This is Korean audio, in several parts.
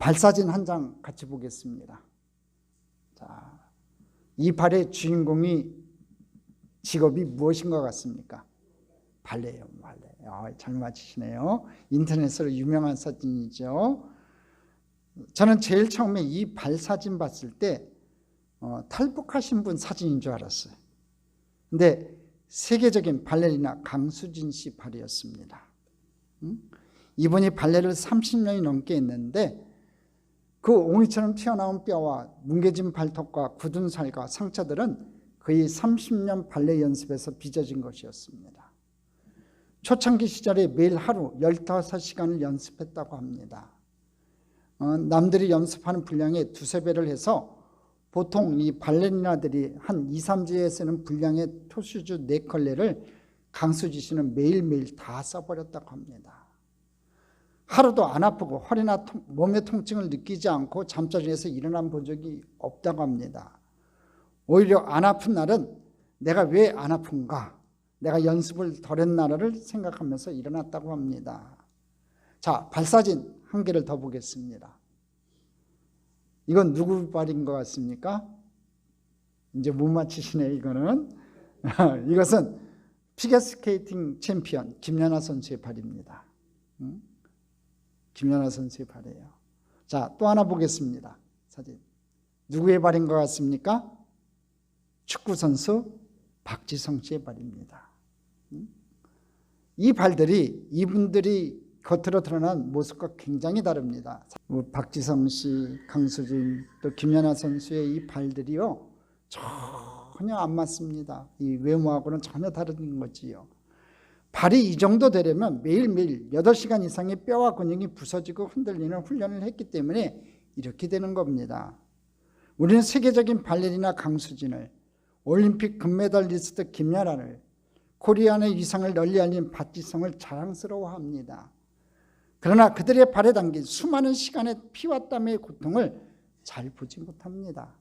발사진 한 장 같이 보겠습니다. 자, 이 발의 주인공이 직업이 무엇인 것 같습니까? 발레예요, 발레. 잘 맞히시네요. 인터넷으로 유명한 사진이죠. 저는 제일 처음에 이 발 사진 봤을 때 탈북하신 분 사진인 줄 알았어요. 근데 세계적인 발레리나 강수진 씨 발이었습니다. 이분이 발레를 30년이 넘게 했는데 그 옹이처럼 튀어나온 뼈와 뭉개진 발톱과 굳은 살과 상처들은 거의 30년 발레 연습에서 빚어진 것이었습니다. 초창기 시절에 매일 하루 15시간을 연습했다고 합니다. 남들이 연습하는 분량의 두세 배를 해서 보통 이 발레리나들이 한 2, 3주에 쓰는 분량의 토슈즈 4컬레를 강수지 씨는 매일매일 다 써버렸다고 합니다. 하루도 안 아프고 허리나 몸의 통증을 느끼지 않고 잠자리에서 일어난 본 적이 없다고 합니다. 오히려 안 아픈 날은 내가 왜 안 아픈가? 내가 연습을 덜 했나를 생각하면서 일어났다고 합니다. 자, 발사진 한 개를 더 보겠습니다. 이건 누구 발인 것 같습니까? 이제 못 맞히시네, 이거는. 이것은 피겨스케이팅 챔피언 김연아 선수의 발입니다. 김연아 선수의 발이에요. 자, 또 하나 보겠습니다. 사진. 누구의 발인 것 같습니까? 축구 선수 박지성 씨의 발입니다. 이 발들이 이분들이 겉으로 드러난 모습과 굉장히 다릅니다. 박지성 씨, 강수진, 또 김연아 선수의 이 발들이요, 전혀 안 맞습니다. 이 외모하고는 전혀 다른 거지요. 발이 이 정도 되려면 매일매일 8시간 이상의 뼈와 근육이 부서지고 흔들리는 훈련을 했기 때문에 이렇게 되는 겁니다. 우리는 세계적인 발레리나 강수진을, 올림픽 금메달리스트 김연아를, 코리안의 위상을 널리 알린 박지성을 자랑스러워합니다. 그러나 그들의 발에 담긴 수많은 시간의 피와 땀의 고통을 잘 보지 못합니다.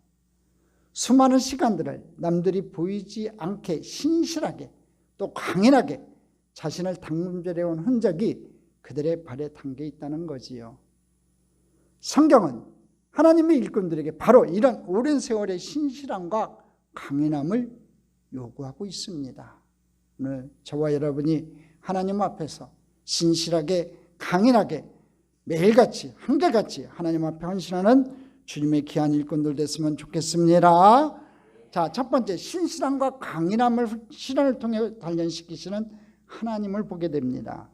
수많은 시간들을 남들이 보이지 않게 신실하게 또 강인하게 자신을 닦아내려온 흔적이 그들의 발에 담겨 있다는 거지요. 성경은 하나님의 일꾼들에게 바로 이런 오랜 세월의 신실함과 강인함을 요구하고 있습니다. 오늘 저와 여러분이 하나님 앞에서 신실하게 강인하게 매일같이 한결같이 하나님 앞에 헌신하는 주님의 귀한 일꾼들 됐으면 좋겠습니다. 자, 첫 번째, 신실함과 강인함을 실현을 통해 단련시키시는 하나님을 보게 됩니다.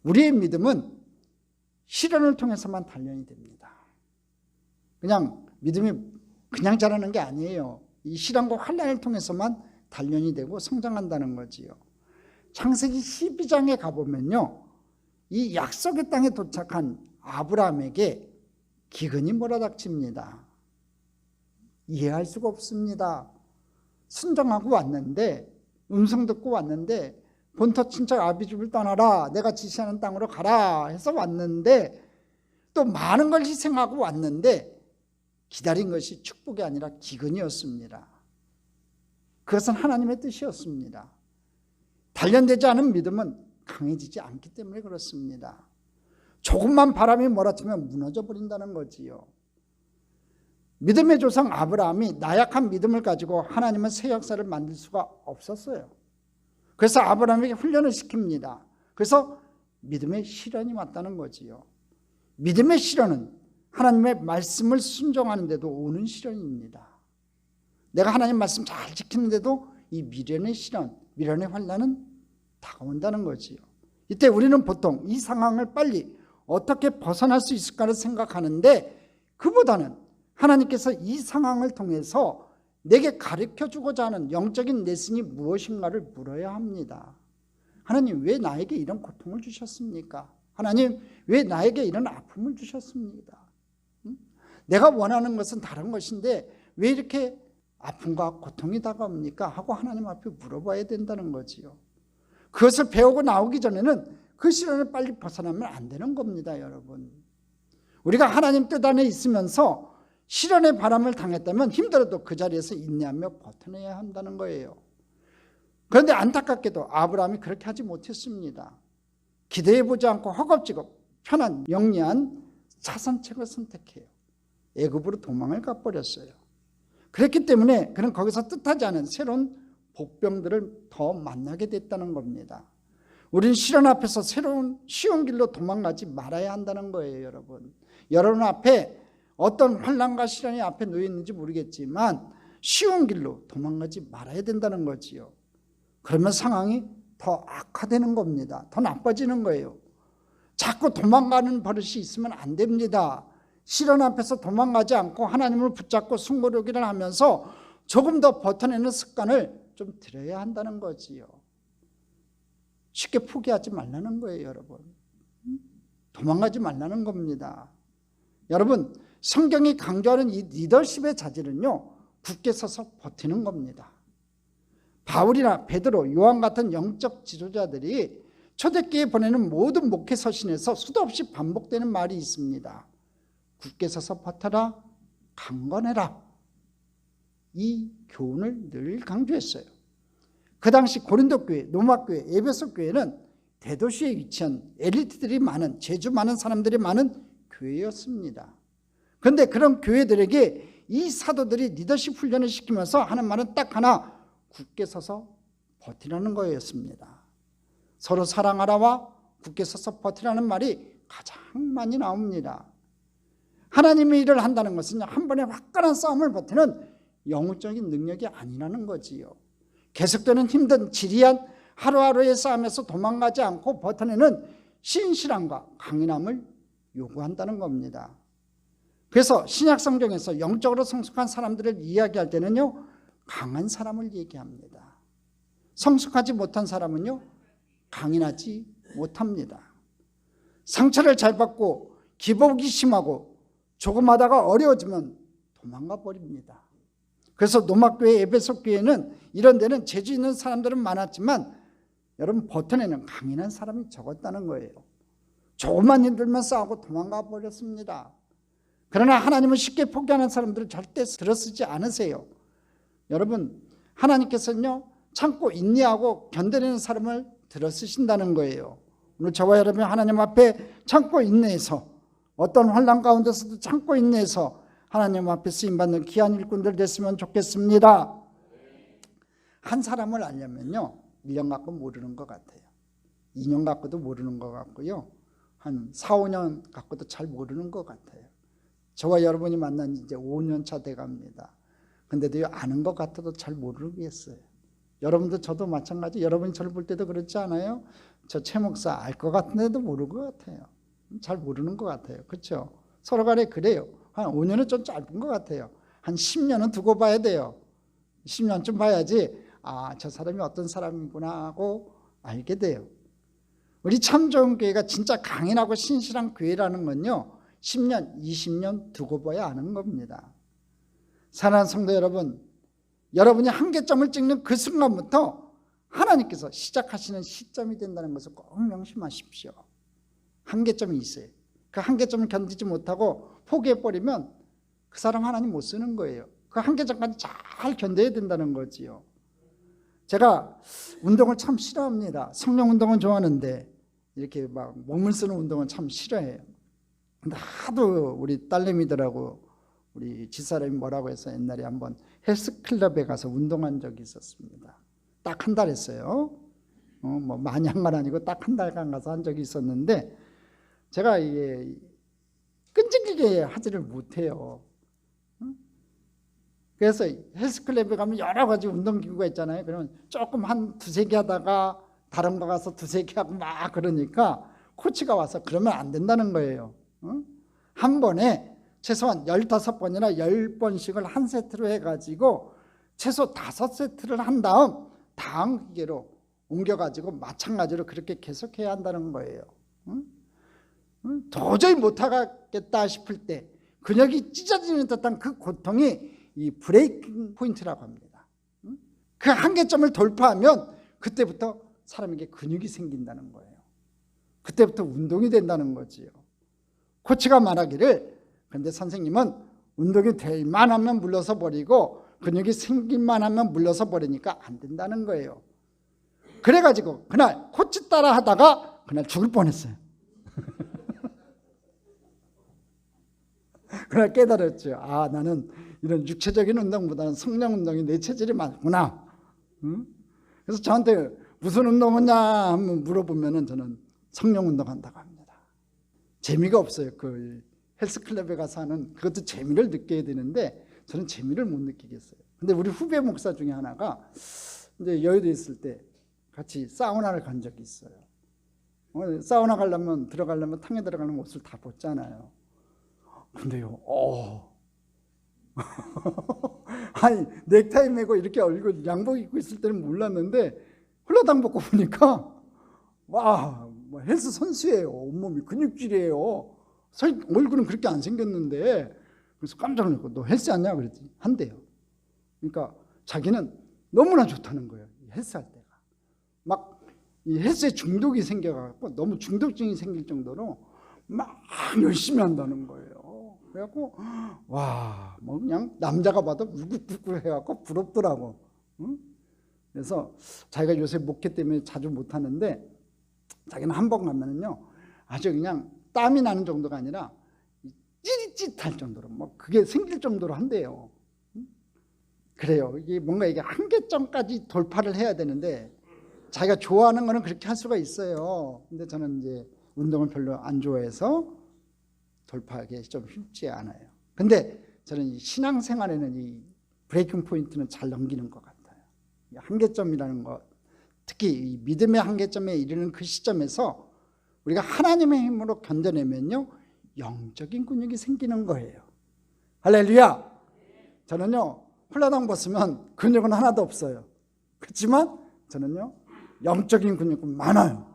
우리의 믿음은 실현을 통해서만 단련이 됩니다. 그냥 믿음이 그냥 자라는 게 아니에요. 이 실현과 환난을 통해서만 단련이 되고 성장한다는 거지요. 창세기 12장에 가보면요, 이 약속의 땅에 도착한 아브라함에게 기근이 몰아닥칩니다. 이해할 수가 없습니다. 순종하고 왔는데, 음성 듣고 왔는데, 본토 친척 아비집을 떠나라, 내가 지시하는 땅으로 가라 해서 왔는데, 또 많은 걸 희생하고 왔는데 기다린 것이 축복이 아니라 기근이었습니다. 그것은 하나님의 뜻이었습니다. 단련되지 않은 믿음은 강해지지 않기 때문에 그렇습니다. 조금만 바람이 몰아치면 무너져 버린다는 거지요. 믿음의 조상 아브라함이 나약한 믿음을 가지고 하나님은 새 역사를 만들 수가 없었어요. 그래서 아브라함에게 훈련을 시킵니다. 그래서 믿음의 실현이 왔다는 거지요. 믿음의 실현은 하나님의 말씀을 순종하는 데도 오는 실현입니다. 내가 하나님 말씀 잘 지키는데도 이 미련의 실현, 미련의 환난은 다가온다는 거지요. 이때 우리는 보통 이 상황을 빨리 어떻게 벗어날 수 있을까를 생각하는데, 그보다는 하나님께서 이 상황을 통해서 내게 가르쳐주고자 하는 영적인 레슨이 무엇인가를 물어야 합니다. 하나님, 왜 나에게 이런 고통을 주셨습니까? 하나님, 왜 나에게 이런 아픔을 주셨습니까? 내가 원하는 것은 다른 것인데 왜 이렇게 아픔과 고통이 다가옵니까? 하고 하나님 앞에 물어봐야 된다는 거지요. 그것을 배우고 나오기 전에는 그 시련을 빨리 벗어나면 안 되는 겁니다, 여러분. 우리가 하나님 뜻 안에 있으면서 시련의 바람을 당했다면 힘들어도 그 자리에서 인내하며 버텨내야 한다는 거예요. 그런데 안타깝게도 아브라함이 그렇게 하지 못했습니다. 기대해보지 않고 허겁지겁 편한 영리한 차선책을 선택해요. 애굽으로 도망을 가버렸어요. 그렇기 때문에 그는 거기서 뜻하지 않은 새로운 복병들을 더 만나게 됐다는 겁니다. 우리는 시련 앞에서 새로운 쉬운 길로 도망가지 말아야 한다는 거예요. 여러분 앞에 어떤 환난과 시련이 앞에 놓여 있는지 모르겠지만 쉬운 길로 도망가지 말아야 된다는 거지요. 그러면 상황이 더 악화되는 겁니다. 더 나빠지는 거예요. 자꾸 도망가는 버릇이 있으면 안 됩니다. 시련 앞에서 도망가지 않고 하나님을 붙잡고 승부욕기를 하면서 조금 더 버텨내는 습관을 좀 들여야 한다는 거지요. 쉽게 포기하지 말라는 거예요, 여러분. 도망가지 말라는 겁니다. 여러분, 성경이 강조하는 이 리더십의 자질은요, 굳게 서서 버티는 겁니다. 바울이나 베드로, 요한 같은 영적 지도자들이 초대교회에 보내는 모든 목회 서신에서 수도 없이 반복되는 말이 있습니다. 굳게 서서 버텨라, 강건해라. 이 교훈을 늘 강조했어요. 그 당시 고린도 교회, 로마 교회, 에베소 교회는 대도시에 위치한 엘리트들이 많은, 재주 많은 사람들이 많은 교회였습니다. 그런데 그런 교회들에게 이 사도들이 리더십 훈련을 시키면서 하는 말은 딱 하나, 굳게 서서 버티라는 거였습니다. 서로 사랑하라와 굳게 서서 버티라는 말이 가장 많이 나옵니다. 하나님의 일을 한다는 것은 한 번에 화끈한 싸움을 버티는 영적인 능력이 아니라는 거지요. 계속되는 힘든 지리한 하루하루의 싸움에서 도망가지 않고 버텨내는 신실함과 강인함을 요구한다는 겁니다. 그래서 신약 성경에서 영적으로 성숙한 사람들을 이야기할 때는요, 강한 사람을 얘기합니다. 성숙하지 못한 사람은요, 강인하지 못합니다. 상처를 잘 받고 기복이 심하고 조금 하다가 어려워지면 도망가 버립니다. 그래서 로마교회, 에베소 교회는 이런 데는 재주 있는 사람들은 많았지만 여러분 버텨내는 강인한 사람이 적었다는 거예요. 조금만 힘들면 싸우고 도망가 버렸습니다. 그러나 하나님은 쉽게 포기하는 사람들을 절대 들어쓰지 않으세요. 여러분, 하나님께서는요, 참고 인내하고 견뎌내는 사람을 들어쓰신다는 거예요. 오늘 저와 여러분이 하나님 앞에 참고 인내해서, 어떤 환난 가운데서도 참고 인내해서 하나님 앞에 쓰임받는 귀한 일꾼들 됐으면 좋겠습니다. 한 사람을 알려면요, 1년 갖고 모르는 것 같아요. 2년 갖고도 모르는 것 같고요, 한 4, 5년 갖고도 잘 모르는 것 같아요. 저와 여러분이 만난 지 이제 5년 차 돼갑니다. 근데도 아는 것 같아도 잘 모르겠어요. 여러분도 저도 마찬가지. 여러분이 저를 볼 때도 그렇지 않아요? 저 최 목사 알 것 같은데도 모를 것 같아요. 잘 모르는 것 같아요. 그렇죠? 서로 간에 그래요. 한 5년은 좀 짧은 것 같아요. 한 10년은 두고 봐야 돼요. 10년쯤 봐야지 저 사람이 어떤 사람이구나 하고 알게 돼요. 우리 참 좋은 교회가 진짜 강인하고 신실한 교회라는 건요, 10년, 20년 두고 봐야 아는 겁니다. 사랑하는 성도 여러분, 여러분이 한계점을 찍는 그 순간부터 하나님께서 시작하시는 시점이 된다는 것을 꼭 명심하십시오. 한계점이 있어요. 그 한계점을 견디지 못하고 포기해버리면 그 사람 하나님 못 쓰는 거예요. 그 한계점까지 잘 견뎌야 된다는 거지요. 제가 운동을 참 싫어합니다. 성령 운동은 좋아하는데 이렇게 막 몸을 쓰는 운동은 참 싫어해요. 근데 하도 우리 딸내미들하고 우리 집사람이 뭐라고 해서 옛날에 한번 헬스클럽에 가서 운동한 적이 있었습니다. 딱 한 달 했어요. 뭐 많이 한 건 아니고 딱 한 달간 가서 한 적이 있었는데 제가 이게 끈질기게 하지를 못해요. 그래서 헬스클럽에 가면 여러 가지 운동기구가 있잖아요. 그러면 조금 한 두세 개 하다가 다른 거 가서 두세 개 하고 막 그러니까 코치가 와서 그러면 안 된다는 거예요. 한 번에 최소한 15번이나 10번씩을 한 세트로 해가지고 최소 5세트를 한 다음 기계로 옮겨가지고 마찬가지로 그렇게 계속해야 한다는 거예요. 도저히 못하겠다 싶을 때 근육이 찢어지는 듯한 그 고통이 이 브레이킹 포인트라고 합니다. 그 한계점을 돌파하면 그때부터 사람에게 근육이 생긴다는 거예요. 그때부터 운동이 된다는 거지요. 코치가 말하기를, 그런데 선생님은 운동이 될 만하면 물러서 버리고 근육이 생길 만하면 물러서 버리니까 안 된다는 거예요. 그래가지고 그날 코치 따라 하다가 그날 죽을 뻔했어요. 그날 깨달았죠. 아, 나는 이런 육체적인 운동보다는 성령 운동이 내 체질이 맞구나. 응? 그래서 저한테 무슨 운동하냐 한번 물어보면은 저는 성령 운동한다고 합니다. 재미가 없어요. 그 헬스클럽에 가서 하는 그것도 재미를 느껴야 되는데 저는 재미를 못 느끼겠어요. 근데 우리 후배 목사 중에 하나가 이제 여의도에 있을 때 같이 사우나를 간 적이 있어요. 사우나 들어가려면 탕에 들어가는 옷을 다 벗잖아요. 근데요, 아니 넥타이 매고 이렇게 얼굴 양복 입고 있을 때는 몰랐는데 홀라당 벗고 보니까 와, 헬스 선수예요. 온몸이 근육질이에요. 얼굴은 그렇게 안 생겼는데 그래서 깜짝 놀랐고 너 헬스 하냐 그랬더니 한대요. 그러니까 자기는 너무나 좋다는 거예요. 헬스할 때가 막 이 헬스에 중독이 생겨갖고 너무 중독증이 생길 정도로 막 열심히 한다는 거예요. 그래갖고 와, 뭐 그냥 남자가 봐도 우글우글 해갖고 부럽더라고. 응? 그래서 자기가 요새 목회 때문에 자주 못 하는데 자기는 한 번 가면은요 아주 그냥 땀이 나는 정도가 아니라 찌릿찌릿할 정도로 뭐 그게 생길 정도로 한대요. 그래요. 이게 뭔가 이게 한계점까지 돌파를 해야 되는데 자기가 좋아하는 거는 그렇게 할 수가 있어요. 근데 저는 이제 운동을 별로 안 좋아해서 돌파하기 좀 쉽지 않아요. 근데 저는 이 신앙생활에는 이 브레이킹 포인트는 잘 넘기는 것 같아요. 한계점이라는 것, 특히 이 믿음의 한계점에 이르는 그 시점에서 우리가 하나님의 힘으로 견뎌내면요 영적인 근육이 생기는 거예요. 할렐루야. 저는요 홀라당 벗으면 근육은 하나도 없어요. 그렇지만 저는요 영적인 근육은 많아요.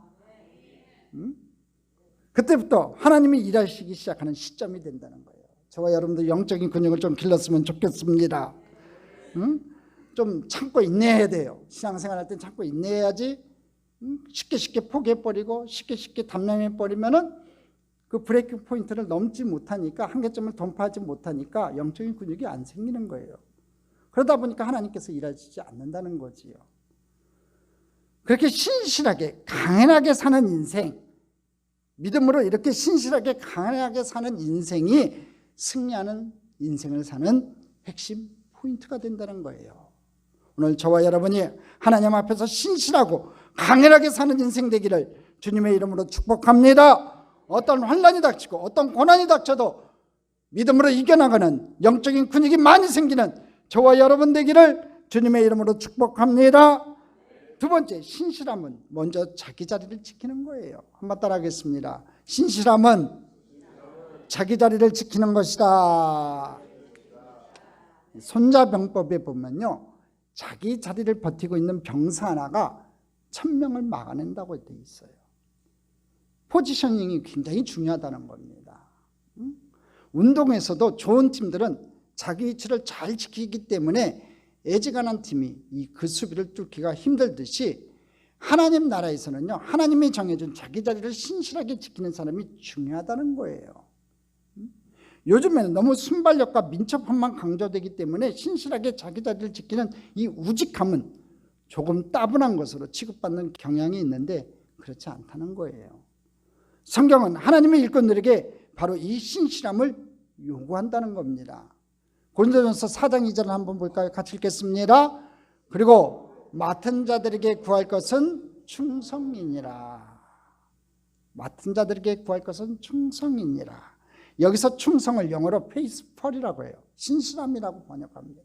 그때부터 하나님이 일하시기 시작하는 시점이 된다는 거예요. 저와 여러분들 영적인 근육을 좀 길렀으면 좋겠습니다. 좀 참고 인내해야 돼요. 신앙생활 할 땐 참고 인내해야지 쉽게 포기해버리고 쉽게 담념해버리면은 그 브레이킹 포인트를 넘지 못하니까 한계점을 돌파하지 못하니까 영적인 근육이 안 생기는 거예요. 그러다 보니까 하나님께서 일하시지 않는다는 거지요. 그렇게 신실하게 강인하게 사는 인생, 믿음으로 이렇게 신실하게 강인하게 사는 인생이 승리하는 인생을 사는 핵심 포인트가 된다는 거예요. 오늘 저와 여러분이 하나님 앞에서 신실하고 강인하게 사는 인생 되기를 주님의 이름으로 축복합니다. 어떤 환난이 닥치고 어떤 고난이 닥쳐도 믿음으로 이겨나가는 영적인 근육이 많이 생기는 저와 여러분 되기를 주님의 이름으로 축복합니다. 두 번째, 신실함은 먼저 자기 자리를 지키는 거예요. 한번 따라하겠습니다. 신실함은 자기 자리를 지키는 것이다. 손자병법에 보면요 자기 자리를 버티고 있는 병사 하나가 1000명을 막아낸다고 되어 있어요. 포지셔닝이 굉장히 중요하다는 겁니다. 운동에서도 좋은 팀들은 자기 위치를 잘 지키기 때문에 애지간한 팀이 그 수비를 뚫기가 힘들듯이 하나님 나라에서는요 하나님이 정해준 자기 자리를 신실하게 지키는 사람이 중요하다는 거예요. 요즘에는 너무 순발력과 민첩함만 강조되기 때문에 신실하게 자기 자리를 지키는 이 우직함은 조금 따분한 것으로 취급받는 경향이 있는데 그렇지 않다는 거예요. 성경은 하나님의 일꾼들에게 바로 이 신실함을 요구한다는 겁니다. 고린도전서 4장 2절을 한번 볼까요? 같이 읽겠습니다. 그리고 맡은 자들에게 구할 것은 충성이니라. 맡은 자들에게 구할 것은 충성이니라. 여기서 충성을 영어로 페이스펄이라고 해요. 신실함이라고 번역합니다.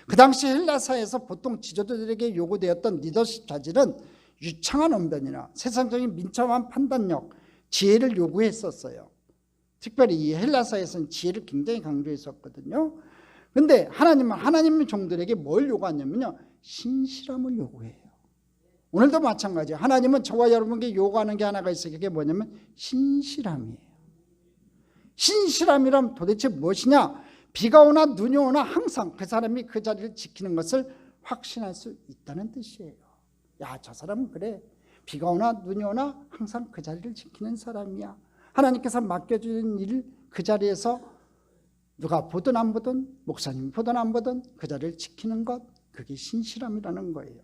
그 당시 헬라사에서 보통 지도자들에게 요구되었던 리더십 자질은 유창한 언변이나 세상적인 민첩한 판단력, 지혜를 요구했었어요. 특별히 이 헬라사에서는 지혜를 굉장히 강조했었거든요. 그런데 하나님은 하나님의 종들에게 뭘 요구하냐면요 신실함을 요구해요. 오늘도 마찬가지예요. 하나님은 저와 여러분에게 요구하는 게 하나가 있어요. 그게 뭐냐면 신실함이에요. 신실함이란 도대체 무엇이냐? 비가 오나 눈이 오나 항상 그 사람이 그 자리를 지키는 것을 확신할 수 있다는 뜻이에요. 야, 저 사람은 그래. 비가 오나 눈이 오나 항상 그 자리를 지키는 사람이야. 하나님께서 맡겨주는 일 그 자리에서 누가 보든 안 보든 목사님이 보든 안 보든 그 자리를 지키는 것, 그게 신실함이라는 거예요.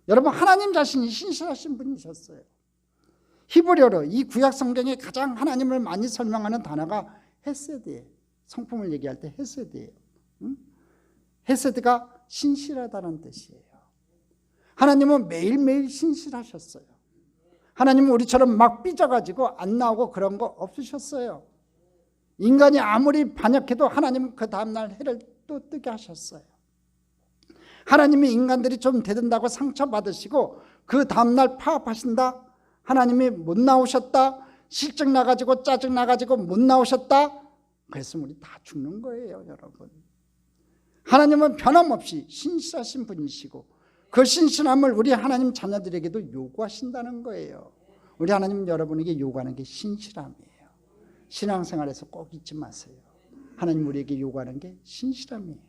여러분 하나님 자신이 신실하신 분이셨어요. 히브리어로 이 구약 성경에 가장 하나님을 많이 설명하는 단어가 헤세드예요. 성품을 얘기할 때 헤세드예요. 헤세드가 신실하다는 뜻이에요. 하나님은 매일매일 신실하셨어요. 하나님은 우리처럼 막 삐져가지고 안 나오고 그런 거 없으셨어요. 인간이 아무리 반역해도 하나님은 그 다음날 해를 또 뜨게 하셨어요. 하나님이 인간들이 좀 대든다고 상처받으시고 그 다음날 파업하신다? 하나님이 못 나오셨다? 실증 나가지고 짜증 나가지고 못 나오셨다? 그랬으면 우리 다 죽는 거예요, 여러분. 하나님은 변함없이 신실하신 분이시고 그 신실함을 우리 하나님 자녀들에게도 요구하신다는 거예요. 우리 하나님 여러분에게 요구하는 게 신실함이에요. 신앙생활에서 꼭 잊지 마세요. 하나님 우리에게 요구하는 게 신실함이에요.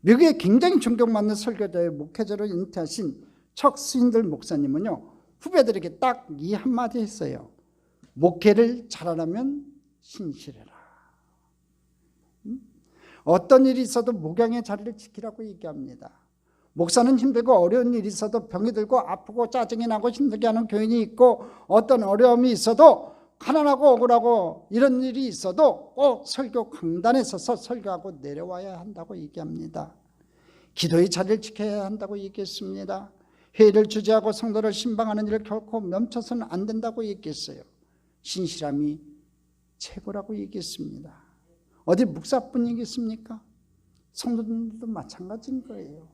미국에 굉장히 존경받는 설교자의 목회자로 인퇴하신 척 스윈들 목사님은요, 후배들에게 딱 이 한마디 했어요. 목회를 잘하려면 신실해라. 어떤 일이 있어도 목양의 자리를 지키라고 얘기합니다. 목사는 힘들고 어려운 일이 있어도 병이 들고 아프고 짜증이 나고 힘들게 하는 교인이 있고 어떤 어려움이 있어도 가난하고 억울하고 이런 일이 있어도 꼭 설교 강단에 서서 설교하고 내려와야 한다고 얘기합니다. 기도의 자리를 지켜야 한다고 얘기했습니다. 회의를 주재하고 성도를 신방하는 일을 결코 멈춰서는 안 된다고 얘기했어요. 신실함이 최고라고 얘기했습니다. 어디 목사뿐이겠습니까? 성도들도 마찬가지인 거예요.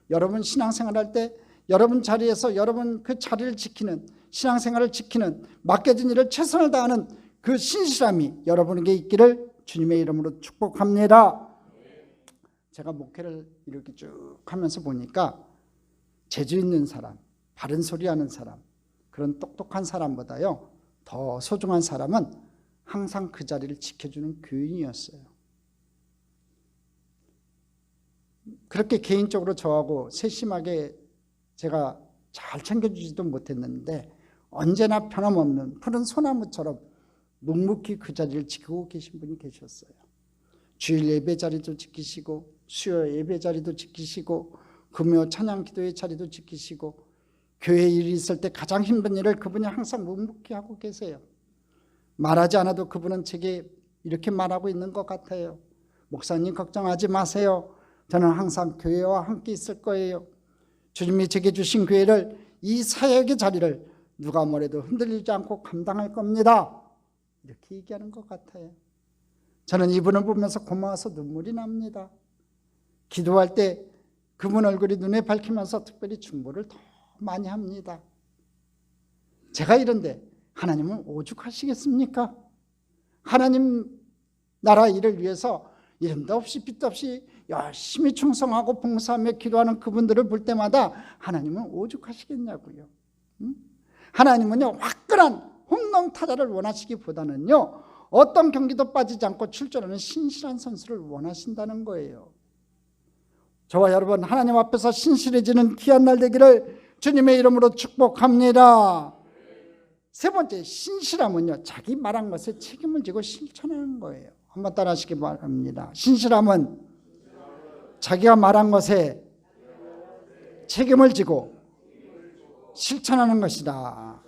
여러분 신앙생활할 때 여러분 자리에서 여러분 그 자리를 지키는, 신앙생활을 지키는, 맡겨진 일을 최선을 다하는 그 신실함이 여러분에게 있기를 주님의 이름으로 축복합니다. 제가 목회를 이렇게 쭉 하면서 보니까 재주 있는 사람, 바른 소리 하는 사람, 그런 똑똑한 사람보다요 더 소중한 사람은 항상 그 자리를 지켜주는 교인이었어요. 그렇게 개인적으로 저하고 세심하게 제가 잘 챙겨주지도 못했는데 언제나 변함없는 푸른 소나무처럼 묵묵히 그 자리를 지키고 계신 분이 계셨어요. 주일 예배 자리도 지키시고 수요 예배 자리도 지키시고 금요 찬양 기도의 자리도 지키시고 교회 일이 있을 때 가장 힘든 일을 그분이 항상 묵묵히 하고 계세요. 말하지 않아도 그분은 제게 이렇게 말하고 있는 것 같아요. 목사님 걱정하지 마세요. 저는 항상 교회와 함께 있을 거예요. 주님이 제게 주신 교회를, 이 사역의 자리를 누가 뭐래도 흔들리지 않고 감당할 겁니다. 이렇게 얘기하는 것 같아요. 저는 이분을 보면서 고마워서 눈물이 납니다. 기도할 때 그분 얼굴이 눈에 밝히면서 특별히 중보를 더 많이 합니다. 제가 이런데 하나님은 오죽하시겠습니까? 하나님 나라 일을 위해서 이름도 없이 빛도 없이 열심히 충성하고 봉사하며 기도하는 그분들을 볼 때마다 하나님은 오죽하시겠냐고요. 하나님은요 화끈한 홈런 타자를 원하시기보다는요 어떤 경기도 빠지지 않고 출전하는 신실한 선수를 원하신다는 거예요. 저와 여러분 하나님 앞에서 신실해지는 귀한 날 되기를 주님의 이름으로 축복합니다. 세 번째, 신실함은요 자기 말한 것에 책임을 지고 실천하는 거예요. 한번 따라 하시기 바랍니다. 신실함은 자기가 말한 것에 책임을 지고 실천하는 것이다.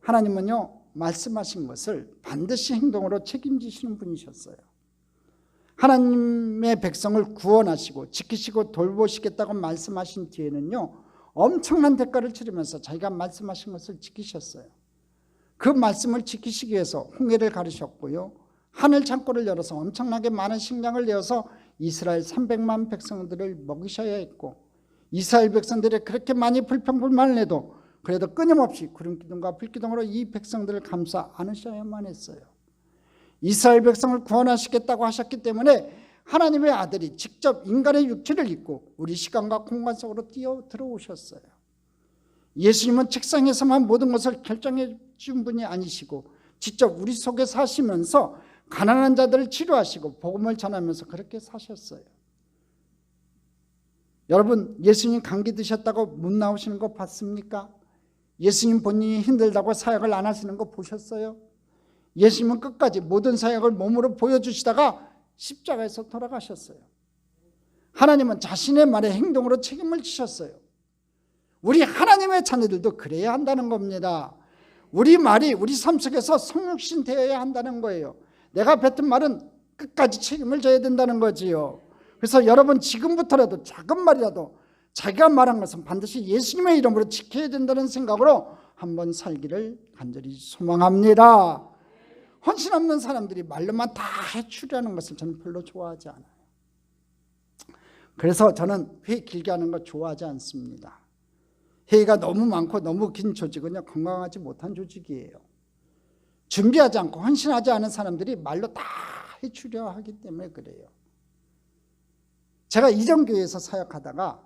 하나님은요 말씀하신 것을 반드시 행동으로 책임지시는 분이셨어요. 하나님의 백성을 구원하시고 지키시고 돌보시겠다고 말씀하신 뒤에는요 엄청난 대가를 치르면서 자기가 말씀하신 것을 지키셨어요. 그 말씀을 지키시기 위해서 홍해를 가르셨고요, 하늘 창고를 열어서 엄청나게 많은 식량을 내어서 이스라엘 300만 백성들을 먹이셔야 했고, 이스라엘 백성들이 그렇게 많이 불평불만을 해도 그래도 끊임없이 구름기둥과 불기둥으로 이 백성들을 감싸 안으셔야만 했어요. 이스라엘 백성을 구원하시겠다고 하셨기 때문에 하나님의 아들이 직접 인간의 육체를 입고 우리 시간과 공간 속으로 뛰어 들어오셨어요. 예수님은 책상에서만 모든 것을 결정해 준 분이 아니시고 직접 우리 속에 사시면서 가난한 자들을 치료하시고 복음을 전하면서 그렇게 사셨어요. 여러분 예수님 감기 드셨다고 못 나오시는 거 봤습니까? 예수님 본인이 힘들다고 사역을 안 하시는 거 보셨어요? 예수님은 끝까지 모든 사역을 몸으로 보여주시다가 십자가에서 돌아가셨어요. 하나님은 자신의 말에 행동으로 책임을 지셨어요. 우리 하나님의 자녀들도 그래야 한다는 겁니다. 우리 말이 우리 삶 속에서 성육신 되어야 한다는 거예요. 내가 뱉은 말은 끝까지 책임을 져야 된다는 거지요. 그래서 여러분 지금부터라도 작은 말이라도 자기가 말한 것은 반드시 예수님의 이름으로 지켜야 된다는 생각으로 한번 살기를 간절히 소망합니다. 헌신 없는 사람들이 말로만 다 해주려는 것을 저는 별로 좋아하지 않아요. 그래서 저는 회의 길게 하는 거 좋아하지 않습니다. 회의가 너무 많고 너무 긴 조직은요, 건강하지 못한 조직이에요. 준비하지 않고 헌신하지 않은 사람들이 말로 다 해주려 하기 때문에 그래요. 제가 이전 교회에서 사역하다가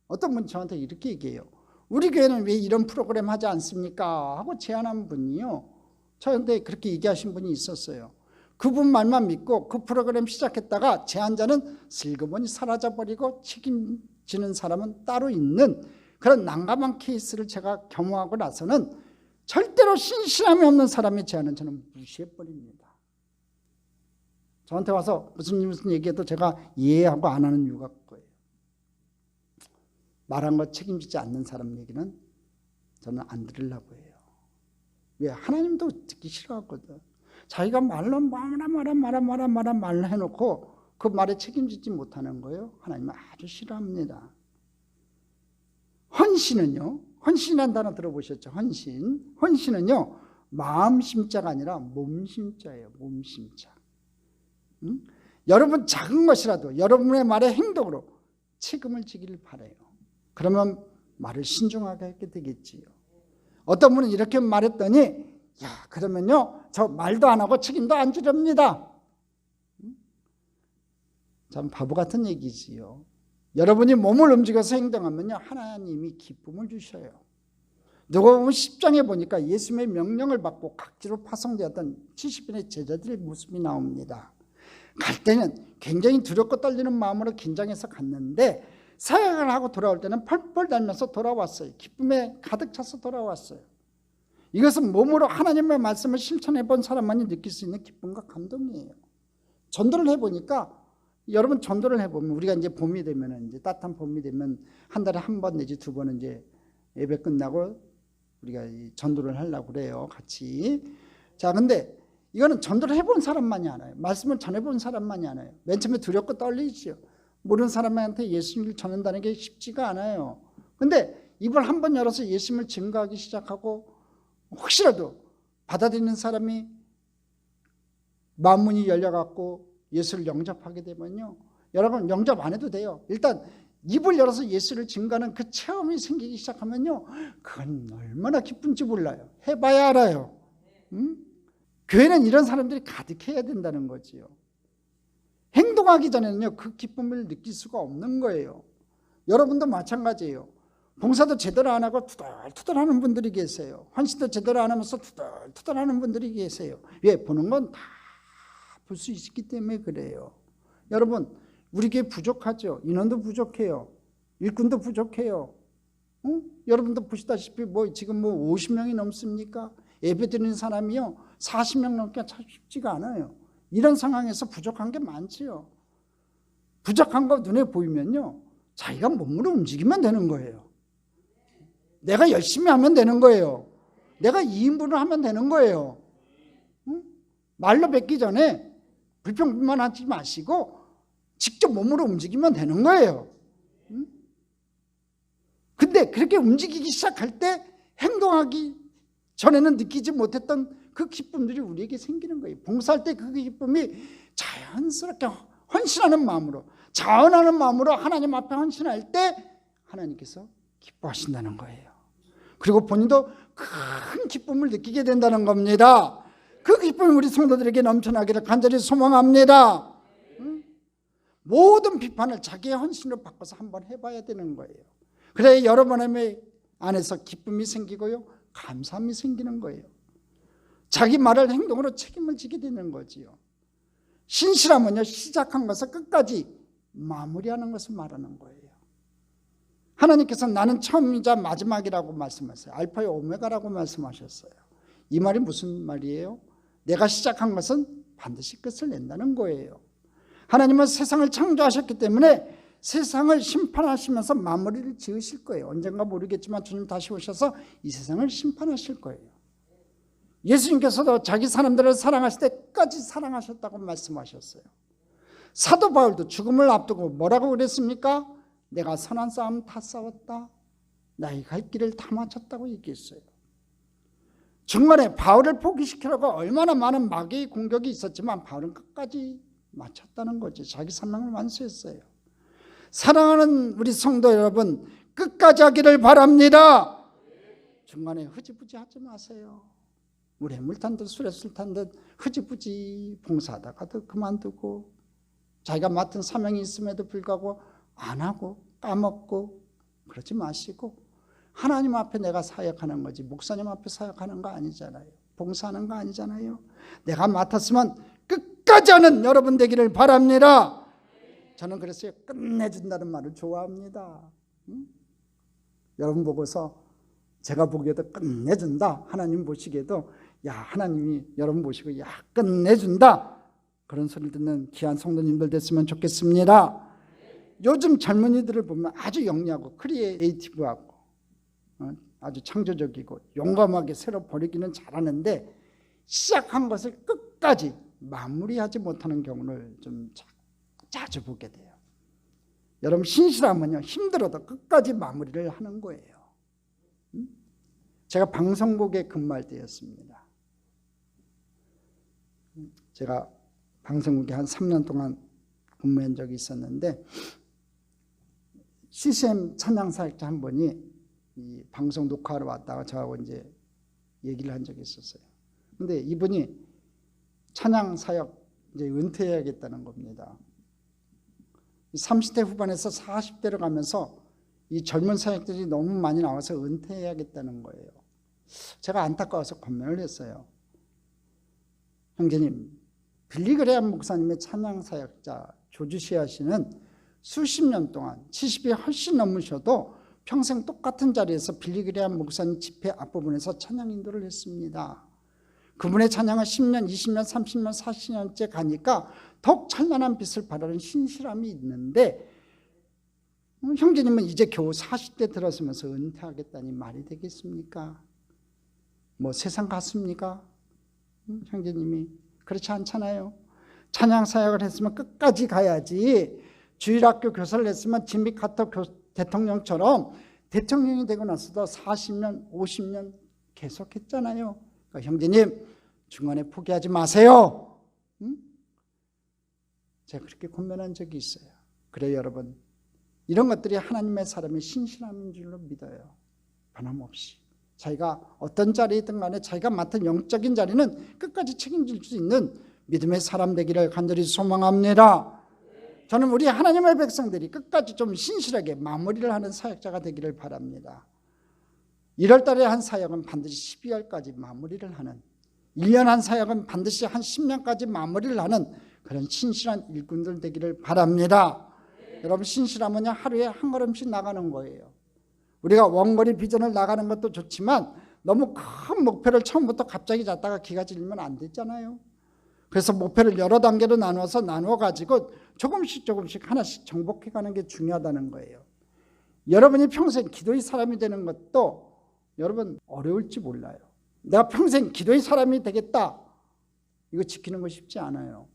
어떤 분이 저한테 이렇게 얘기해요. 우리 교회는 왜 이런 프로그램 하지 않습니까? 하고 제안한 분이요, 저한테 그렇게 얘기하신 분이 있었어요. 그분 말만 믿고 그 프로그램 시작했다가 제안자는 슬그머니 사라져버리고 책임지는 사람은 따로 있는 그런 난감한 케이스를 제가 경험하고 나서는 절대로 신실함이 없는 사람의 제안은 저는 무시해버립니다. 저한테 와서 무슨 얘기해도 제가 이해하고 안 하는 이유가 그거예요. 말한 거 책임지지 않는 사람 얘기는 저는 안 들으려고 해요. 왜? 하나님도 듣기 싫어하거든. 자기가 말로 말을 해놓고 그 말에 책임지지 못하는 거예요. 하나님은 아주 싫어합니다. 헌신은요, 헌신이라는 단어 들어보셨죠? 헌신은요, 마음심자가 아니라 몸심자예요. 몸심자. 여러분 작은 것이라도 여러분의 말의 행동으로 책임을 지기를 바라요. 그러면 말을 신중하게 하게 되겠지요. 어떤 분은 이렇게 말했더니, 야, 그러면요, 저 말도 안 하고 책임도 안 지렵니다. 참 바보 같은 얘기지요. 여러분이 몸을 움직여서 행동하면요, 하나님이 기쁨을 주셔요. 누가 보면 10장에 보니까 예수님의 명령을 받고 각지로 파송되었던 70인의 제자들의 모습이 나옵니다. 갈 때는 굉장히 두렵고 떨리는 마음으로 긴장해서 갔는데 사역을 하고 돌아올 때는 펄펄 달면서 돌아왔어요. 기쁨에 가득 차서 돌아왔어요. 이것은 몸으로 하나님의 말씀을 실천해 본 사람만이 느낄 수 있는 기쁨과 감동이에요. 전도를 해보니까, 여러분 전도를 해보면 우리가 이제 봄이 되면, 이제 따뜻한 봄이 되면 한 달에 한 번 내지 두 번은 이제 예배 끝나고 우리가 전도를 하려고 그래요, 같이. 자, 근데 이거는 전도를 해본 사람만이 알아요. 말씀을 전해본 사람만이 알아요. 맨 처음에 두렵고 떨리죠. 모르는 사람한테 예수님을 전한다는 게 쉽지가 않아요. 근데 입을 한번 열어서 예수님을 증거하기 시작하고 혹시라도 받아들이는 사람이 마음문이 열려갖고 예수를 영접하게 되면요, 여러분 영접 안 해도 돼요. 일단 입을 열어서 예수를 증거하는 그 체험이 생기기 시작하면요, 그건 얼마나 기쁜지 몰라요. 해봐야 알아요. 교회는 이런 사람들이 가득해야 된다는 거지요. 행동하기 전에는요, 그 기쁨을 느낄 수가 없는 거예요. 여러분도 마찬가지예요. 봉사도 제대로 안 하고 투덜투덜하는 분들이 계세요. 헌신도 제대로 안 하면서 투덜투덜하는 분들이 계세요. 왜? 보는 건 다 볼 수 있기 때문에 그래요. 여러분, 우리 교회 부족하죠. 인원도 부족해요. 일꾼도 부족해요. 여러분도 보시다시피 지금 50명이 넘습니까? 예배 드리는 사람이요 40명 넘게 참 쉽지가 않아요. 이런 상황에서 부족한 게 많지요. 부족한 거 눈에 보이면요, 자기가 몸으로 움직이면 되는 거예요. 내가 열심히 하면 되는 거예요. 내가 2인분을 하면 되는 거예요. 말로 뱉기 전에 불평불만하지 마시고 직접 몸으로 움직이면 되는 거예요. 근데 그렇게 움직이기 시작할 때 행동하기 전에는 느끼지 못했던 그 기쁨들이 우리에게 생기는 거예요. 봉사할 때 그 기쁨이 자연스럽게 헌신하는 마음으로, 자원하는 마음으로 하나님 앞에 헌신할 때 하나님께서 기뻐하신다는 거예요. 그리고 본인도 큰 기쁨을 느끼게 된다는 겁니다. 그 기쁨이 우리 성도들에게 넘쳐나기를 간절히 소망합니다. 모든 비판을 자기의 헌신으로 바꿔서 한번 해봐야 되는 거예요. 그래야 여러분의 안에서 기쁨이 생기고요, 감사함이 생기는 거예요. 자기 말을 행동으로 책임을 지게 되는 거지요. 신실함은요, 시작한 것을 끝까지 마무리하는 것을 말하는 거예요. 하나님께서 나는 처음이자 마지막이라고 말씀하셨어요. 알파와 오메가라고 말씀하셨어요. 이 말이 무슨 말이에요? 내가 시작한 것은 반드시 끝을 낸다는 거예요. 하나님은 세상을 창조하셨기 때문에 세상을 심판하시면서 마무리를 지으실 거예요. 언젠가 모르겠지만 주님 다시 오셔서 이 세상을 심판하실 거예요. 예수님께서도 자기 사람들을 사랑하실 때까지 사랑하셨다고 말씀하셨어요. 사도 바울도 죽음을 앞두고 뭐라고 그랬습니까? 내가 선한 싸움 다 싸웠다. 나의 갈 길을 다 마쳤다고 얘기했어요. 중간에 바울을 포기시키려고 얼마나 많은 마귀의 공격이 있었지만 바울은 끝까지 마쳤다는 거죠. 자기 사명을 완수했어요. 사랑하는 우리 성도 여러분, 끝까지 하기를 바랍니다. 중간에 흐지부지 하지 마세요. 물에 물 탄 듯 술에 술 탄 듯 흐지부지 봉사하다가도 그만두고 자기가 맡은 사명이 있음에도 불구하고 안 하고 까먹고 그러지 마시고, 하나님 앞에 내가 사역하는 거지 목사님 앞에 사역하는 거 아니잖아요. 봉사하는 거 아니잖아요. 내가 맡았으면 끝까지 하는 여러분 되기를 바랍니다. 저는 그래서 끝내준다는 말을 좋아합니다. 여러분 보고서 제가 보기에도 끝내준다, 하나님 보시기에도 야 하나님이 여러분 보시고 야 끝내준다, 그런 소리를 듣는 귀한 성도님들 됐으면 좋겠습니다. 요즘 젊은이들을 보면 아주 영리하고 크리에이티브하고 아주 창조적이고 용감하게 새로 버리기는 잘하는데 시작한 것을 끝까지 마무리하지 못하는 경우를 좀 자주 보게 돼요. 여러분 신실하면요 힘들어도 끝까지 마무리를 하는 거예요. 제가 방송국에 근무할 때였습니다. 제가 방송국에 한 3년 동안 근무한 적이 있었는데 CCM 찬양사역자 한 분이 이 방송 녹화하러 왔다가 저하고 이제 얘기를 한 적이 있었어요. 근데 이분이 찬양사역 이제 은퇴해야겠다는 겁니다. 30대 후반에서 40대로 가면서 이 젊은 사역들이 너무 많이 나와서 은퇴해야겠다는 거예요. 제가 안타까워서 권면을 했어요. 형제님, 빌리 그레이엄 목사님의 찬양사역자 조주시아 씨는 수십 년 동안 70이 훨씬 넘으셔도 평생 똑같은 자리에서 빌리 그레이엄 목사님 집회 앞부분에서 찬양 인도를 했습니다. 그분의 찬양을 10년, 20년, 30년, 40년째 가니까 더욱 찬란한 빛을 발하는 신실함이 있는데 형제님은 이제 겨우 40대 들어서면서 은퇴하겠다니 말이 되겠습니까? 뭐 세상 같습니까? 형제님이 그렇지 않잖아요. 찬양 사역을 했으면 끝까지 가야지. 주일학교 교사를 했으면 짐미 카터 대통령처럼 대통령이 되고 나서도 40년, 50년 계속했잖아요. 그러니까 형제님 중간에 포기하지 마세요. 제가 그렇게 권면한 적이 있어요. 그래요 여러분, 이런 것들이 하나님의 사람의 신실함인 줄로 믿어요. 변함없이 자기가 어떤 자리이든 간에 자기가 맡은 영적인 자리는 끝까지 책임질 수 있는 믿음의 사람 되기를 간절히 소망합니다. 저는 우리 하나님의 백성들이 끝까지 좀 신실하게 마무리를 하는 사역자가 되기를 바랍니다. 1월 달에 한 사역은 반드시 12월까지 마무리를 하는, 1년 한 사역은 반드시 한 10년까지 마무리를 하는 그런 신실한 일꾼들 되기를 바랍니다. 여러분 신실하면요 하루에 한 걸음씩 나가는 거예요. 우리가 원거리 비전을 나가는 것도 좋지만 너무 큰 목표를 처음부터 갑자기 잡다가 기가 질리면 안 되잖아요. 그래서 목표를 여러 단계로 나누어 가지고 조금씩 하나씩 정복해 가는 게 중요하다는 거예요. 여러분이 평생 기도의 사람이 되는 것도 여러분 어려울지 몰라요. 내가 평생 기도의 사람이 되겠다, 이거 지키는 거 쉽지 않아요.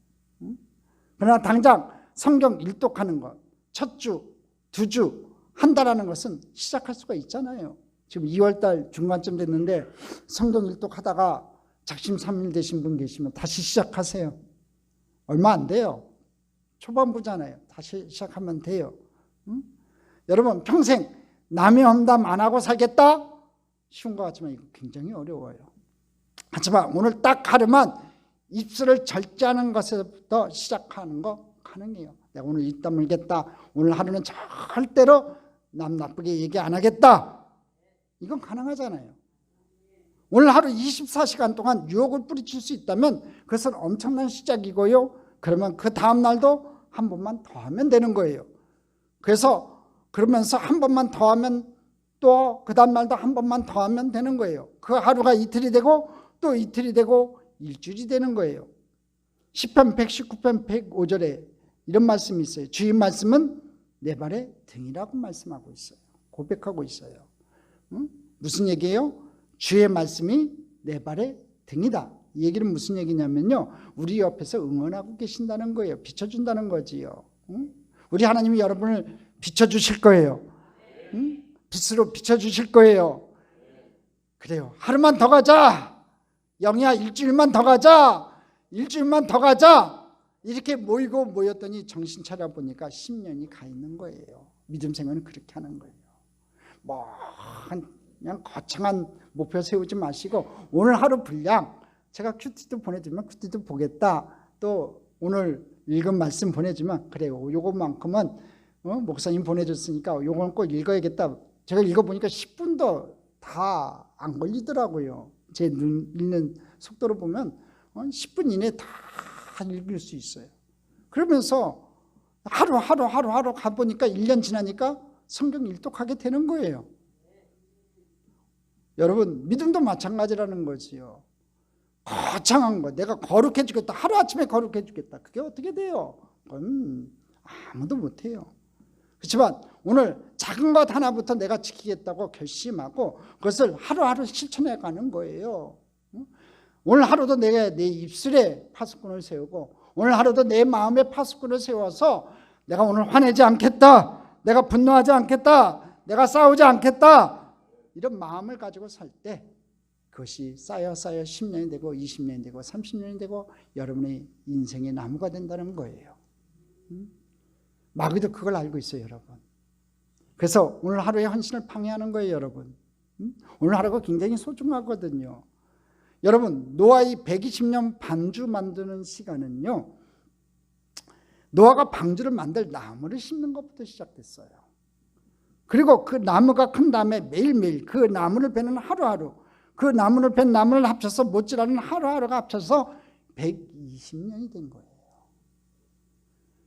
그러나 당장 성경 일독하는 것, 첫 주, 두 주, 한 달 하는 것은 시작할 수가 있잖아요. 지금 2월달 중간쯤 됐는데 성경 일독하다가 작심삼일 되신 분 계시면 다시 시작하세요. 얼마 안 돼요. 초반부잖아요. 다시 시작하면 돼요. 여러분 평생 남의 험담 안 하고 살겠다? 쉬운 것 같지만 이거 굉장히 어려워요. 하지만 오늘 딱 하루만 입술을 절제하는 것에서부터 시작하는 거 가능해요. 내가 오늘 입 다물겠다. 오늘 하루는 절대로 남 나쁘게 얘기 안 하겠다. 이건 가능하잖아요. 오늘 하루 24시간 동안 유혹을 뿌리칠 수 있다면 그것은 엄청난 시작이고요. 그러면 그 다음 날도 한 번만 더 하면 되는 거예요. 그래서 그러면서 한 번만 더 하면 또 그 다음 날도 한 번만 더 하면 되는 거예요. 그 하루가 이틀이 되고 또 이틀이 되고 일주일이 되는 거예요. 시편 119편 105절에 이런 말씀이 있어요. 주의 말씀은 내 발의 등이라고 말씀하고 있어요. 고백하고 있어요. 무슨 얘기예요? 주의 말씀이 내 발의 등이다. 이 얘기는 무슨 얘기냐면요, 우리 옆에서 응원하고 계신다는 거예요. 비춰준다는 거지요. 응? 우리 하나님이 여러분을 비춰주실 거예요. 응? 빛으로 비춰주실 거예요. 그래요. 하루만 더 가자. 영희야, 일주일만 더 가자. 일주일만 더 가자. 이렇게 모였더니 정신 차려보니까 10년이 가 있는 거예요. 믿음 생활은 그렇게 하는 거예요. 그냥 거창한 목표 세우지 마시고 오늘 하루 분량, 제가 큐티도 보내주면 큐티도 보겠다. 또 오늘 읽은 말씀 보내주면 그래요. 요것만큼은 목사님 보내줬으니까 요건 꼭 읽어야겠다. 제가 읽어보니까 10분도 다 안 걸리더라고요. 제 읽는 속도로 보면 10분 이내에 다 읽을 수 있어요. 그러면서 하루 가보니까 1년 지나니까 성경 일독하게 되는 거예요. 여러분, 믿음도 마찬가지라는 거지요. 거창한 거, 내가 거룩해 주겠다, 하루아침에 거룩해 주겠다, 그게 어떻게 돼요? 그건 아무도 못해요. 그렇지만 오늘 작은 것 하나부터 내가 지키겠다고 결심하고 그것을 하루하루 실천해 가는 거예요. 오늘 하루도 내가 내 입술에 파수꾼을 세우고 오늘 하루도 내 마음에 파수꾼을 세워서 내가 오늘 화내지 않겠다, 내가 분노하지 않겠다, 내가 싸우지 않겠다, 이런 마음을 가지고 살 때 그것이 쌓여 10년이 되고 20년이 되고 30년이 되고 여러분의 인생의 나무가 된다는 거예요. 마귀도 그걸 알고 있어요, 여러분. 그래서 오늘 하루의 헌신을 방해하는 거예요, 여러분. 오늘 하루가 굉장히 소중하거든요. 여러분, 노아의 120년 반주 만드는 시간은요, 노아가 방주를 만들 나무를 심는 것부터 시작됐어요. 그리고 그 나무가 큰 다음에 매일매일 그 나무를 베는 하루하루, 그 나무를 벤 나무를 합쳐서 못지않은 하루하루가 합쳐서 120년이 된 거예요.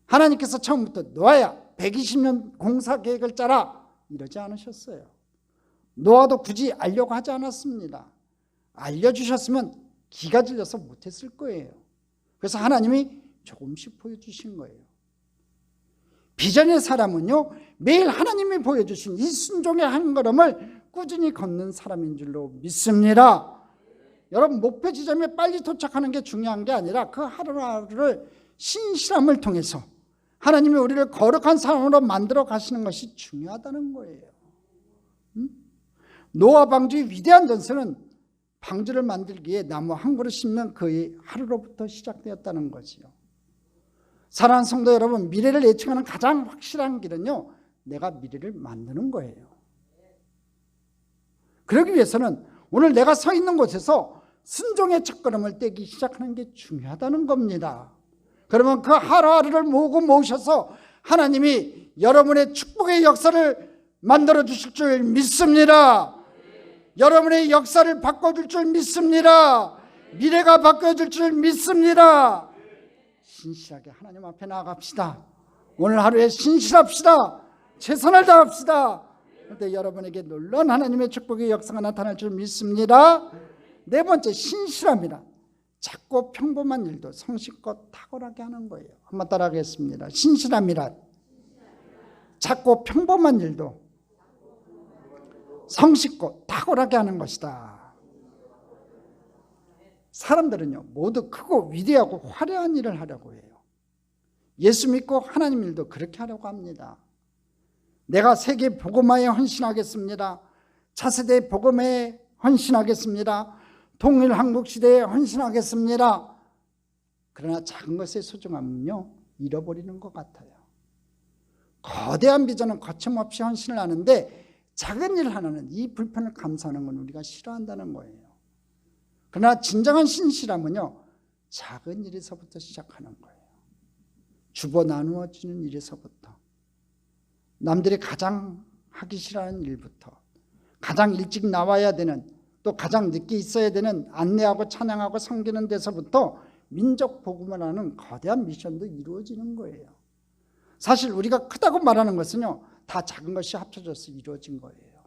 하나님께서 처음부터 노아야 120년 공사 계획을 짜라 이러지 않으셨어요. 노아도 굳이 알려고 하지 않았습니다. 알려주셨으면 기가 질려서 못했을 거예요. 그래서 하나님이 조금씩 보여주신 거예요. 비전의 사람은요, 매일 하나님이 보여주신 이 순종의 한 걸음을 꾸준히 걷는 사람인 줄로 믿습니다. 여러분, 목표 지점에 빨리 도착하는 게 중요한 게 아니라 그 하루하루를 신실함을 통해서 하나님이 우리를 거룩한 사람으로 만들어 가시는 것이 중요하다는 거예요. 노아 방주의 위대한 전설은 방주를 만들기에 나무 한 그루 심는 그의 하루로부터 시작되었다는 거지요. 사랑하는 성도 여러분, 미래를 예측하는 가장 확실한 길은요, 내가 미래를 만드는 거예요. 그러기 위해서는 오늘 내가 서 있는 곳에서 순종의 첫걸음을 떼기 시작하는 게 중요하다는 겁니다. 그러면 그 하루하루를 모으셔서 하나님이 여러분의 축복의 역사를 만들어 주실 줄 믿습니다. 여러분의 역사를 바꿔줄 줄 믿습니다. 미래가 바꿔줄 줄 믿습니다. 신실하게 하나님 앞에 나아갑시다. 오늘 하루에 신실합시다. 최선을 다합시다. 그런데 여러분에게 놀라운 하나님의 축복의 역사가 나타날 줄 믿습니다. 네 번째, 신실합니다. 작고 평범한 일도 성실껏 탁월하게 하는 거예요. 한번 따라하겠습니다. 신실합니다. 작고 평범한 일도 성실껏 탁월하게 하는 것이다. 사람들은요, 모두 크고 위대하고 화려한 일을 하려고 해요. 예수 믿고 하나님 일도 그렇게 하려고 합니다. 내가 세계 복음화에 헌신하겠습니다. 차세대 복음에 헌신하겠습니다. 통일 한국 시대에 헌신하겠습니다. 그러나 작은 것의 소중함은요, 잃어버리는 것 같아요. 거대한 비전은 거침없이 헌신을 하는데 작은 일 하나는 이 불편을 감수하는 건 우리가 싫어한다는 거예요. 그러나 진정한 신실함은요, 작은 일에서부터 시작하는 거예요. 주고 나누어 주는 일에서부터, 남들이 가장 하기 싫어하는 일부터, 가장 일찍 나와야 되는, 또 가장 늦게 있어야 되는 안내하고 찬양하고 섬기는 데서부터 민족 복음을 하는 거대한 미션도 이루어지는 거예요. 사실 우리가 크다고 말하는 것은요, 다 작은 것이 합쳐져서 이루어진 거예요.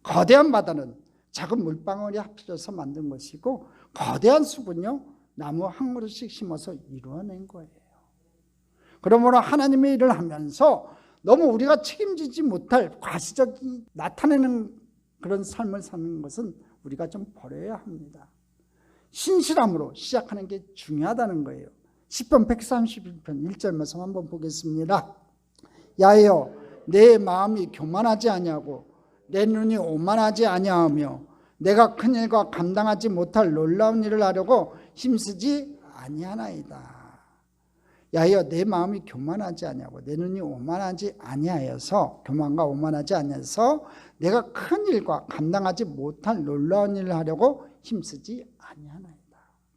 거대한 바다는 작은 물방울이 합쳐져서 만든 것이고, 거대한 숲은요, 나무 한 그루씩 심어서 이루어낸 거예요. 그러므로 하나님의 일을 하면서 너무 우리가 책임지지 못할 과시적이 나타내는 그런 삶을 사는 것은 우리가 좀 버려야 합니다. 신실함으로 시작하는 게 중요하다는 거예요. 시편 131편 1절 말씀 한번 보겠습니다. 야여 내 마음이 교만하지 아니하고 내 눈이 오만하지 아니하며 내가 큰 일과 감당하지 못할 놀라운 일을 하려고 힘쓰지 아니하나이다. 야여 내 마음이 교만하지 아니하고 내 눈이 오만하지 아니하여서, 교만과 오만하지 아니하여서 내가 큰 일과 감당하지 못할 놀라운 일을 하려고 힘쓰지 아니하나이다.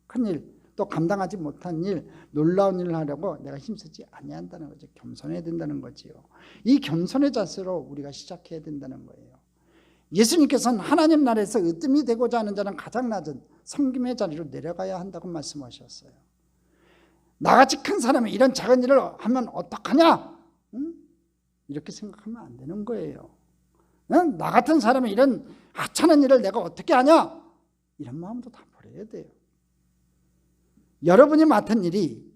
큰 일, 또 감당하지 못한 일, 놀라운 일을 하려고 내가 힘쓰지 아니한다는 거죠. 겸손해야 된다는 거지요. 이 겸손의 자세로 우리가 시작해야 된다는 거예요. 예수님께서는 하나님 나라에서 으뜸이 되고자 하는 자는 가장 낮은 섬김의 자리로 내려가야 한다고 말씀하셨어요. 나같이 큰 사람이 이런 작은 일을 하면 어떡하냐? 이렇게 생각하면 안 되는 거예요. 나 같은 사람이 이런 하찮은 일을 내가 어떻게 하냐? 이런 마음도 다 버려야 돼요. 여러분이 맡은 일이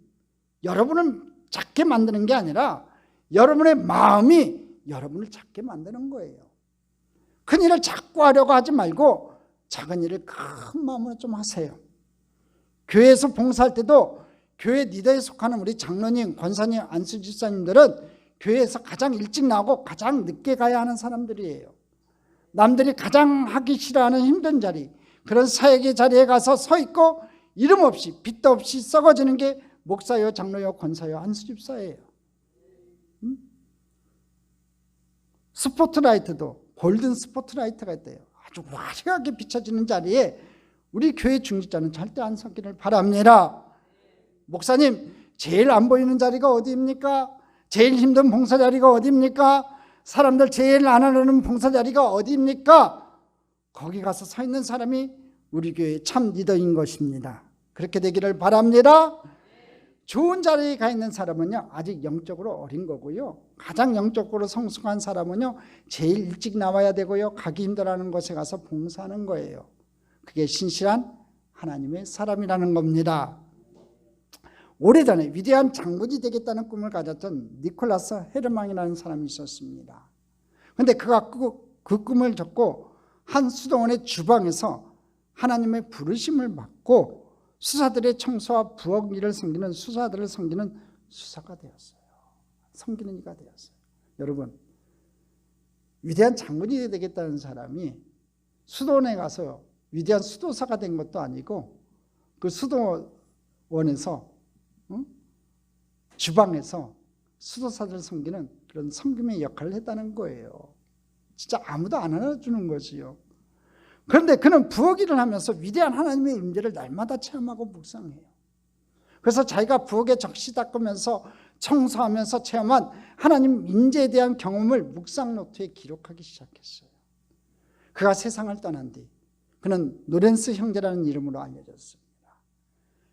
여러분을 작게 만드는 게 아니라 여러분의 마음이 여러분을 작게 만드는 거예요. 큰 일을 작고 하려고 하지 말고 작은 일을 큰 마음으로 좀 하세요. 교회에서 봉사할 때도 교회 리더에 속하는 우리 장로님, 권사님, 안수집사님들은 교회에서 가장 일찍 나오고 가장 늦게 가야 하는 사람들이에요. 남들이 가장 하기 싫어하는 힘든 자리, 그런 사역의 자리에 가서 서 있고 이름 없이 빚도 없이 썩어지는 게 목사요, 장로요, 권사요, 안수집사예요. 스포트라이트도 골든 스포트라이트가 있대요. 아주 화려하게 비춰지는 자리에 우리 교회 중직자는 절대 안 서기를 바랍니다. 목사님, 제일 안 보이는 자리가 어디입니까? 제일 힘든 봉사 자리가 어디입니까? 사람들 제일 안 하려는 봉사 자리가 어디입니까? 거기 가서 서 있는 사람이 우리 교회의 참 리더인 것입니다. 그렇게 되기를 바랍니다. 좋은 자리에 가 있는 사람은요, 아직 영적으로 어린 거고요. 가장 영적으로 성숙한 사람은요, 제일 일찍 나와야 되고요, 가기 힘들어하는 곳에 가서 봉사하는 거예요. 그게 신실한 하나님의 사람이라는 겁니다. 오래전에 위대한 장군이 되겠다는 꿈을 가졌던 니콜라스 헤르망이라는 사람이 있었습니다. 그런데 그가 그 꿈을 접고 한 수도원의 주방에서 하나님의 부르심을 받고 수사들의 청소와 부엌 일을 섬기는 수사들을 섬기는 수사가 되었어요. 섬기는 이가 되었어요. 여러분, 위대한 장군이 되겠다는 사람이 수도원에 가서 위대한 수도사가 된 것도 아니고 그 수도원에서 주방에서 수도사들을 섬기는 그런 섬김의 역할을 했다는 거예요. 진짜 아무도 안 알아주는 것이요. 그런데 그는 부엌 일을 하면서 위대한 하나님의 임재를 날마다 체험하고 묵상해요. 그래서 자기가 부엌에 적시 닦으면서 청소하면서 체험한 하나님 임재에 대한 경험을 묵상 노트에 기록하기 시작했어요. 그가 세상을 떠난 뒤 그는 노렌스 형제라는 이름으로 알려졌습니다.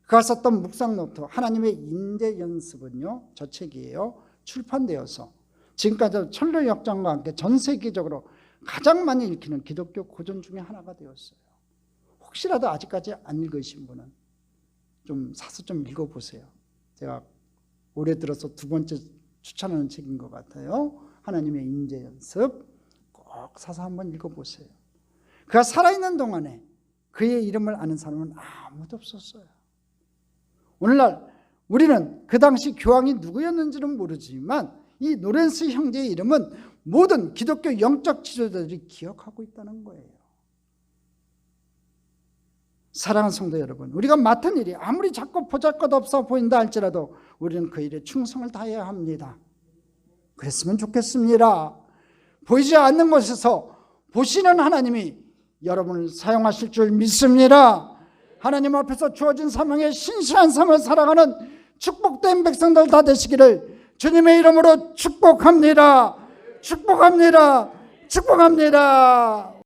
그가 썼던 묵상 노트 하나님의 임재 연습은요, 저 책이에요. 출판되어서 지금까지 철로 역정과 함께 전 세계적으로 가장 많이 읽히는 기독교 고전 중에 하나가 되었어요. 혹시라도 아직까지 안 읽으신 분은 좀 사서 좀 읽어보세요. 제가 올해 들어서 두 번째 추천하는 책인 것 같아요. 하나님의 임재 연습 꼭 사서 한번 읽어보세요. 그가 살아있는 동안에 그의 이름을 아는 사람은 아무도 없었어요. 오늘날 우리는 그 당시 교황이 누구였는지는 모르지만 이 노렌스 형제의 이름은 모든 기독교 영적 지도자들이 기억하고 있다는 거예요. 사랑하는 성도 여러분, 우리가 맡은 일이 아무리 작고 보잘것없어 보인다 할지라도 우리는 그 일에 충성을 다해야 합니다. 그랬으면 좋겠습니다. 보이지 않는 곳에서 보시는 하나님이 여러분을 사용하실 줄 믿습니다. 하나님 앞에서 주어진 사명에 신실한 삶을 살아가는 축복된 백성들 다 되시기를 주님의 이름으로 축복합니다. 축복합니다. 축복합니다.